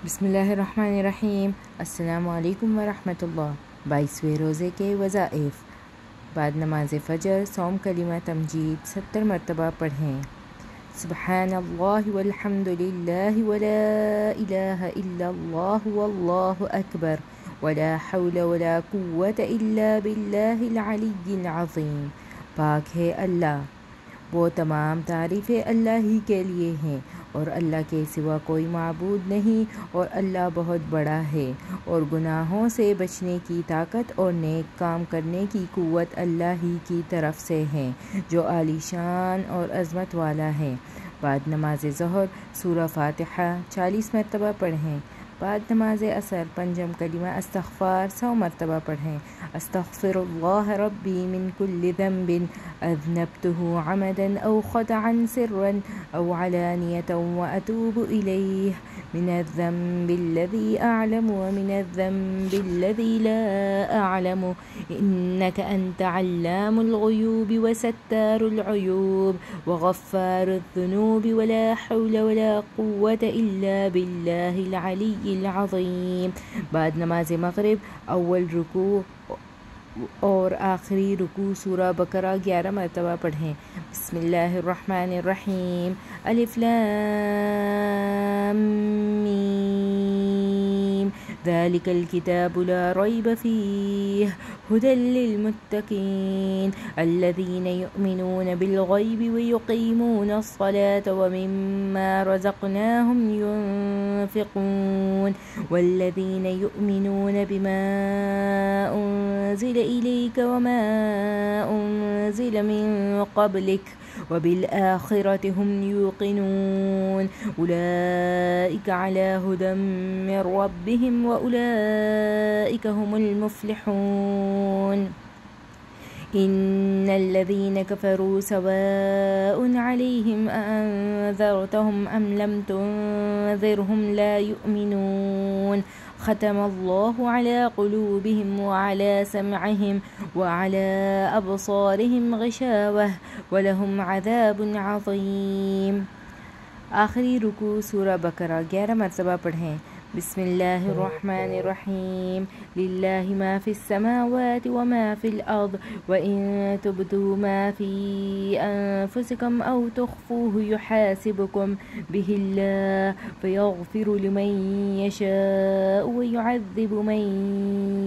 बिस्मिल्लाहिर्रहमानिर्रहीम। अस्सलामु अलैकुम वरहमतुल्लाह। 22वें रोज़े के वज़ाइफ़। बाद नमाज फ़जर सौम कलिमा तमजीद 70 मरतबा पढ़ें। सुब्हानल्लाहि वल्हम्दुलिल्लाहि वला इलाहा इल्लल्लाहु वल्लाहु अकबर वला हौला वला कुव्वता इल्ला बिल्लाहिल अलिय्यिल अज़ीम। पाक है अल्लाह, वो तमाम तारीफ़ें अल्लाह ही के लिए हैं और अल्लाह के सिवा कोई माबूद नहीं और अल्लाह बहुत बड़ा है और गुनाहों से बचने की ताकत और नेक काम करने की कुव्वत अल्लाह ही की तरफ से है जो आलीशान और अज़मत वाला है। बाद नमाज ज़हर सूरह फ़ातिहा 40 मरतबा पढ़ें। बाद नमाज असर पंजम कलिमा अस्तग़फ़ार 100 मरतबा पढ़ें। अस्तग़फ़िरुल्लाह रब्बी मिन कुल्लि ज़ंबिन अज़नबतुहु अमदन औ ख़तअन सिर्रन औ अलानियतन व अतूबु इलैह मिनज़्ज़ंबिल्लज़ी अअलमु व मिनज़्ज़ंबिल्लज़ी ला अअलमु इन्नका अंत अल्लामुल ग़ुयूब व सत्तारुल उयूब व गफ़्फ़ारुज़्ज़ुनूब व ला हौला व ला कुव्वता इल्ला बिल्लाहिल अलिय्यिल अज़ीम। बाद नमाज मग़रिब अव्वल रुकू और आखिरी रुकू सूरह बकरा 11 मरतबा पढ़ें। बिस्मिल्लाहिर्रहमानिर्रहीम। अलिफ लाम मीम ज़ालिकल किताबु ला रैब फ़ीह हुदल लिल्मुत्तक़ीन अल्लज़ीना युमिनूना बिल ग़ैबि व युक़ीमूना अस्सलाता व मिम्मा रज़क़नाहुम युनफ़िक़ून वल्लज़ीना युमिनूना बिमा उन्ज़िला इलैका व मा उन्ज़िला मिन क़ब्लिक व बिल आखिरति हुम यूक़िनून उलाइका अला हुदम मिन रब्बिहिम व उलाइका हुमुल मुफ़्लिहून। इन्नल्लज़ीना कफ़रू सवाउन अलैहिम अअन्ज़रतहुम अम लम तुन्ज़िरहुम ला युमिनून। ख़तमल्लाहु अला क़ुलूबिहिम व अला समअहिम व अला अबसारिहिम ग़िशावह व लहुम अज़ाबुन अज़ीम। आखिरी रुकू सूरह बकरा 11 मरतबा पढ़ें। बिस्मिल्लाहिर्रहमानिर्रहीम। लिल्लाहि मा फ़िस समावाति व मा फ़िल अर्द व इन तुब्दू मा फ़ी अनफुसिकुम औ तुख़्फ़ूहु युहासिबकुम बिहिल्लाह फ़यग़फ़िरु लिमन यशाअ व युअज़्ज़िबु मन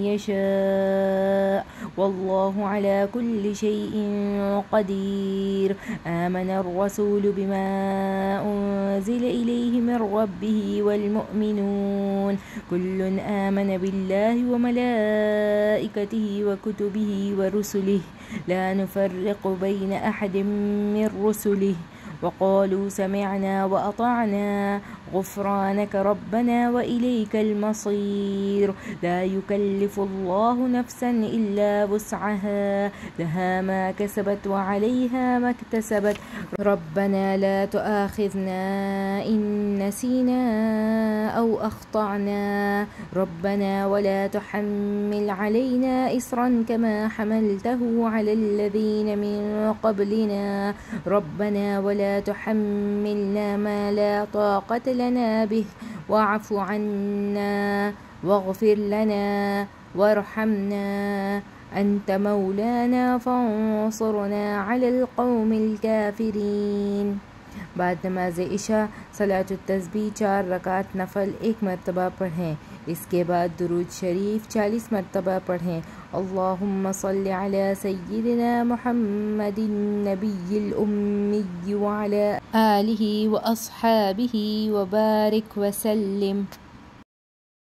यशाअ वल्लाहु अला कुल्लि शैइन क़दीर। आमनर रसूलु बिमा उन्ज़िला इलैहि मिन रब्बिहि वल मुमिनून कुल्लुन आमन बिल्लाहि व मलाइकतिहि व कुतुबिहि व रुसुलिहि ला नुफ़र्रिक़ु बैन अहदिम मिन रुसुलिहि व क़ालू समिअना व अतअना ग़ुफ़्रानक रब्बना व इलैकल मसीर। ला युकल्लिफ़ुल्लाहु नफ़्सन इल्ला वुस्अहा लहा मा कसबत व अलैहा मा इक्तसबत रब्बना ला तुआख़िज़ना इन नसीना औ अख़्तअना रब्बना व ला तुहम्मिल अलैना इस्रन कमा हमलतहु अलल लज़ीना मिन क़ब्लिना रब्बना व ला तुहम्मिलना मा ला ताक़त लना बिहि वअफ़ु अन्ना वग़फ़िर लना वरहमना अंत मौलाना फ़ंसुरना अलल क़ौमिल काफ़िरीन। बाद नमाज इशा सलातुत तस्बीह 4 रकात नफल 1 मरतबा पढ़ें। इसके बाद दुरूद शरीफ 40 मरतबा पढ़ें। अल्लाहुम्मा सल्लि अला सय्यिदिना मुहम्मदिन नबिय्यिल उम्मी व अला आलिहि व अस्हाबिहि व बारिक व सल्लिम।